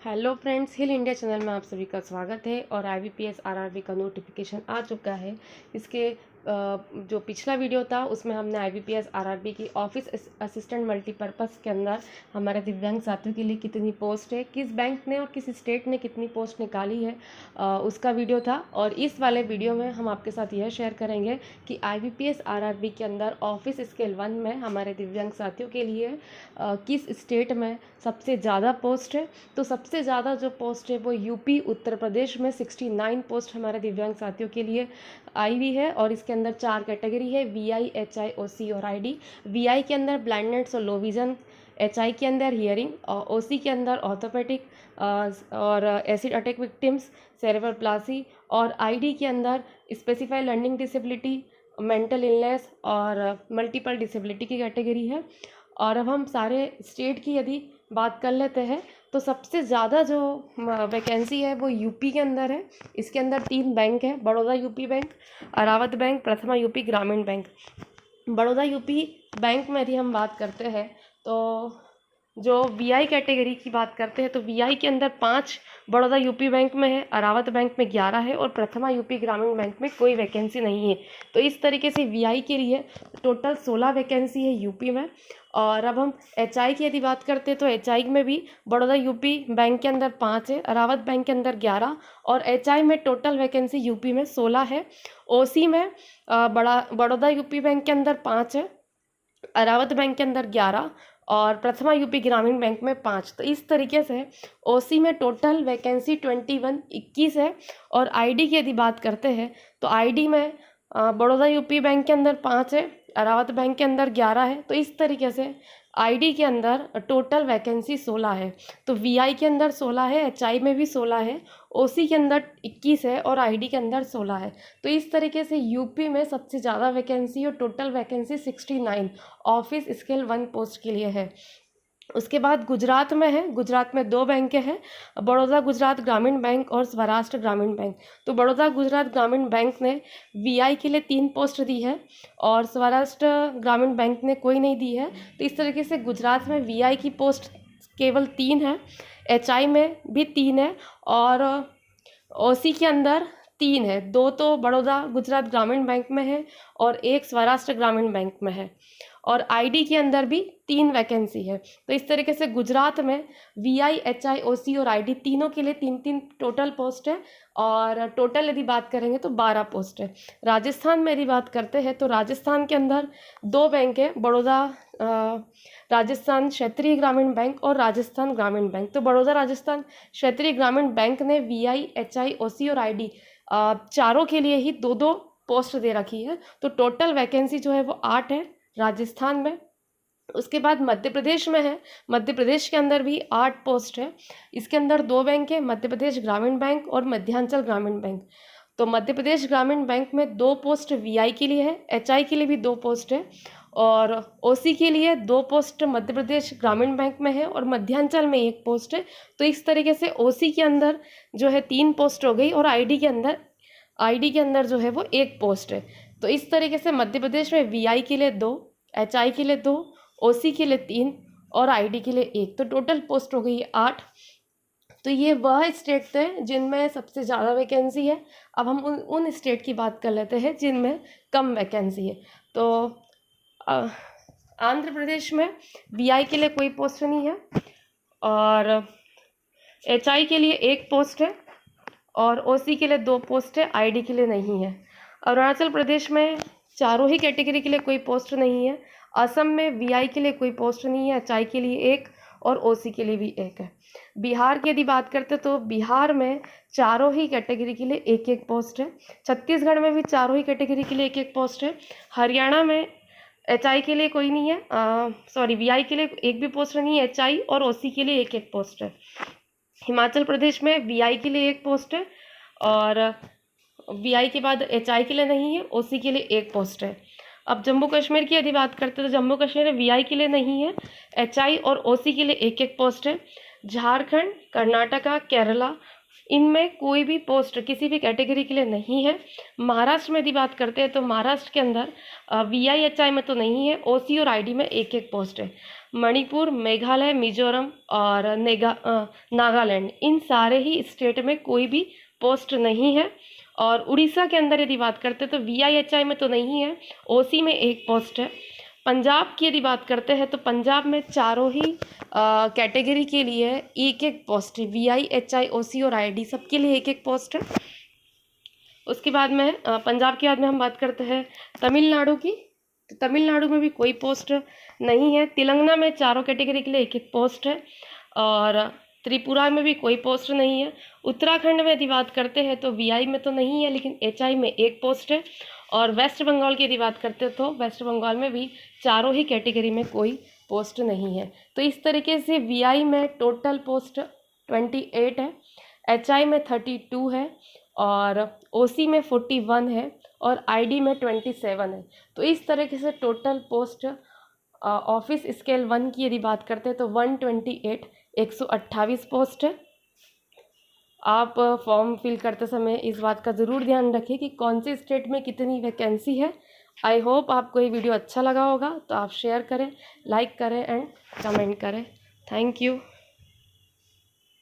Hello friends, हिल India channel में आप सभी का स्वागत है। और IBPS RRB का नोटिफिकेशन आ चुका है। इसके जो पिछला वीडियो था उसमें हमने IBPS RRB की ऑफिस असिस्टेंट मल्टीपर्पज़ के अंदर हमारे दिव्यांग साथियों के लिए कितनी पोस्ट है, किस बैंक ने और किस स्टेट ने कितनी पोस्ट निकाली है, उसका वीडियो था। और इस वाले वीडियो में हम आपके साथ यह शेयर करेंगे कि IBPS RRB के अंदर ऑफिस स्केल 1 में हमारे दिव्यांग साथियों के लिए किस स्टेट में सबसे ज़्यादा पोस्ट है। तो सबसे ज़्यादा जो पोस्ट है वो यूपी उत्तर प्रदेश में 69 पोस्ट हमारे दिव्यांग साथियों के लिए आई हुई है। और इसके अंदर 4 कैटेगरी है, VI, HI, OC और ID। VI के अंदर ब्लाइंडनेस और लो विजन, HI के अंदर हियरिंग, और OC के अंदर ऑर्थोपेडिक और acid attack victims, cerebral Plassey, और ID के अंदर specified learning disability, mental illness और मल्टीपल डिसेबिलिटी की कैटेगरी है। और अब हम सारे स्टेट की यदि बात कर लेते हैं तो सबसे ज़्यादा जो वैकेंसी है वो यूपी के अंदर है। इसके अंदर 3 बैंक हैं, बड़ौदा यूपी बैंक, अरावत बैंक, प्रथमा यूपी ग्रामीण बैंक। बड़ौदा यूपी बैंक में यदि हम बात करते हैं तो जो VI कैटेगरी की बात करते हैं तो VI के अंदर 5 बड़ौदा यूपी बैंक में है, अरावत बैंक में 11 है और प्रथमा यूपी ग्रामीण बैंक में कोई वैकेंसी नहीं है। तो इस तरीके से VI के लिए टोटल 16 वैकेंसी है यूपी में। और अब हम HI की यदि बात करते हैं तो HI में भी बड़ौदा यूपी बैंक के अंदर 5 है, अरावत बैंक के अंदर 11 और HI में टोटल वैकेंसी यूपी में 16 है। OC में बड़ौदा यूपी बैंक के अंदर 5 है, अरावत बैंक के अंदर 11 और प्रथमा यूपी ग्रामीण बैंक में 5। तो इस तरीके से OC में टोटल वैकेंसी 21 है। और ID की यदि बात करते हैं तो ID में बड़ौदा यूपी बैंक के अंदर 5 है, अरावत बैंक के अंदर 11 है। तो इस तरीके से ID के अंदर टोटल वैकेंसी 16 है। तो VI के अंदर 16 है, HI में भी 16 है, OC के अंदर 21 है और ID के अंदर 16 है। तो इस तरीके से यूपी में सबसे ज़्यादा वैकेंसी और total vacancy 69 office scale 1 post के लिए है। उसके बाद गुजरात में है, गुजरात में 2 बैंकें हैं, बड़ौदा गुजरात ग्रामीण बैंक और स्वराष्ट्र ग्रामीण बैंक। तो बड़ौदा गुजरात ग्रामीण बैंक ने VI के लिए 3 पोस्ट दी है और स्वराष्ट्र ग्रामीण बैंक ने कोई नहीं दी है। तो इस तरीके से गुजरात में VI की पोस्ट केवल 3 है, HI में भी 3 है और OC के अंदर 3 है। 2 तो बड़ौदा गुजरात ग्रामीण बैंक में है और 1 स्वराष्ट्र ग्रामीण बैंक में है। और ID के अंदर भी 3 वैकेंसी है। तो इस तरीके से गुजरात में VI, HI, OC और ID तीनों के लिए 3-3 टोटल पोस्ट है। और टोटल यदि बात करेंगे तो 12 पोस्ट है। राजस्थान में यदि बात करते हैं तो राजस्थान के अंदर 2 बैंक है, बड़ौदा राजस्थान क्षेत्रीय ग्रामीण बैंक और राजस्थान ग्रामीण बैंक। तो बड़ौदा राजस्थान क्षेत्रीय ग्रामीण बैंक ने VI, HI, OC और ID चारों के लिए ही 2-2 पोस्ट दे रखी है। तो टोटल वैकेंसी जो है वो 8 है राजस्थान में। उसके बाद मध्य प्रदेश में है, मध्य प्रदेश के अंदर भी 8 पोस्ट है। इसके अंदर 2 बैंक है, मध्य प्रदेश ग्रामीण बैंक और मध्यांचल ग्रामीण बैंक। तो मध्य प्रदेश ग्रामीण बैंक में 2 पोस्ट VI के लिए है, HI के लिए भी 2 पोस्ट है और OC के लिए 2 पोस्ट मध्य प्रदेश ग्रामीण बैंक में है और मध्यांचल में 1 पोस्ट है। तो इस तरीके से OC के अंदर जो है 3 पोस्ट हो गई और ID के अंदर जो है वो 1 पोस्ट है। तो इस तरीके से मध्य प्रदेश में VI के लिए 2, HI के लिए 2, OC के लिए 3 और ID के लिए 1। तो टोटल पोस्ट हो गई है 8। तो ये वह स्टेट थे जिनमें सबसे ज़्यादा वैकेंसी है। अब हम उन स्टेट की बात कर लेते हैं जिनमें कम वैकेंसी है। तो आंध्र प्रदेश में VI के लिए कोई पोस्ट नहीं है और HI के लिए 1 पोस्ट है और OC के लिए 2 पोस्ट है, ID के लिए नहीं है। अरुणाचल प्रदेश में चारों ही कैटेगरी के लिए कोई पोस्ट नहीं है। असम में VI के लिए कोई पोस्ट नहीं है, HI के लिए 1 और OC के लिए भी 1 है। बिहार की यदि बात करते तो बिहार में चारों ही कैटेगरी के लिए 1-1 पोस्ट है। छत्तीसगढ़ में भी चारों ही कैटेगरी के लिए 1-1 पोस्ट है। हरियाणा में HI के लिए कोई नहीं है, VI के लिए 1 भी पोस्ट नहीं है, HI और OC के लिए 1-1 पोस्ट है। हिमाचल प्रदेश में VI के लिए 1 पोस्ट है और VI के बाद HI के लिए नहीं है, OC के लिए 1 पोस्ट है। अब जम्मू कश्मीर की यदि बात करते हैं तो जम्मू कश्मीर में VI के लिए नहीं है, HI और OC के लिए 1-1 पोस्ट है। झारखंड, कर्नाटका, केरला, इनमें कोई भी पोस्ट किसी भी कैटेगरी के लिए नहीं है। महाराष्ट्र में यदि बात करते हैं तो महाराष्ट्र के अंदर VIHI में तो नहीं है, OC और ID में एक एक पोस्ट है। मणिपुर, मेघालय, मिजोरम और नागालैंड, इन सारे ही स्टेट में कोई भी पोस्ट नहीं है। और उड़ीसा के अंदर यदि बात करते हैं तो VIHI में तो नहीं है, OC में एक पोस्ट है। पंजाब की यदि बात करते हैं तो पंजाब में चारों ही कैटेगरी के लिए एक एक पोस्ट है, VIHI, OC और ID सबके लिए एक एक पोस्ट है। उसके बाद में पंजाब के बाद में हम बात करते हैं तमिलनाडु की, तो तमिलनाडु में भी कोई पोस्ट नहीं है। तेलंगाना में चारों कैटेगरी के लिए एक एक पोस्ट है और त्रिपुरा में भी कोई पोस्ट नहीं है। उत्तराखंड में यदि बात करते हैं तो VI में तो नहीं है लेकिन HI में एक पोस्ट है। और वेस्ट बंगाल की यदि बात करते हैं तो वेस्ट बंगाल में भी चारों ही कैटेगरी में कोई पोस्ट नहीं है। तो इस तरीके से VI में टोटल पोस्ट 28 है, HI में 32 है और OC में 41 है और ID में 27 है। तो इस तरीके से टोटल पोस्ट ऑफिस स्केल 1 की यदि बात करते हैं तो 128 128 पोस्ट है। आप फॉर्म फिल करते समय इस बात का ज़रूर ध्यान रखें कि कौन से स्टेट में कितनी वैकेंसी है। आई होप आपको ये वीडियो अच्छा लगा होगा, तो आप शेयर करें, लाइक करें एंड कमेंट करें। Thank you.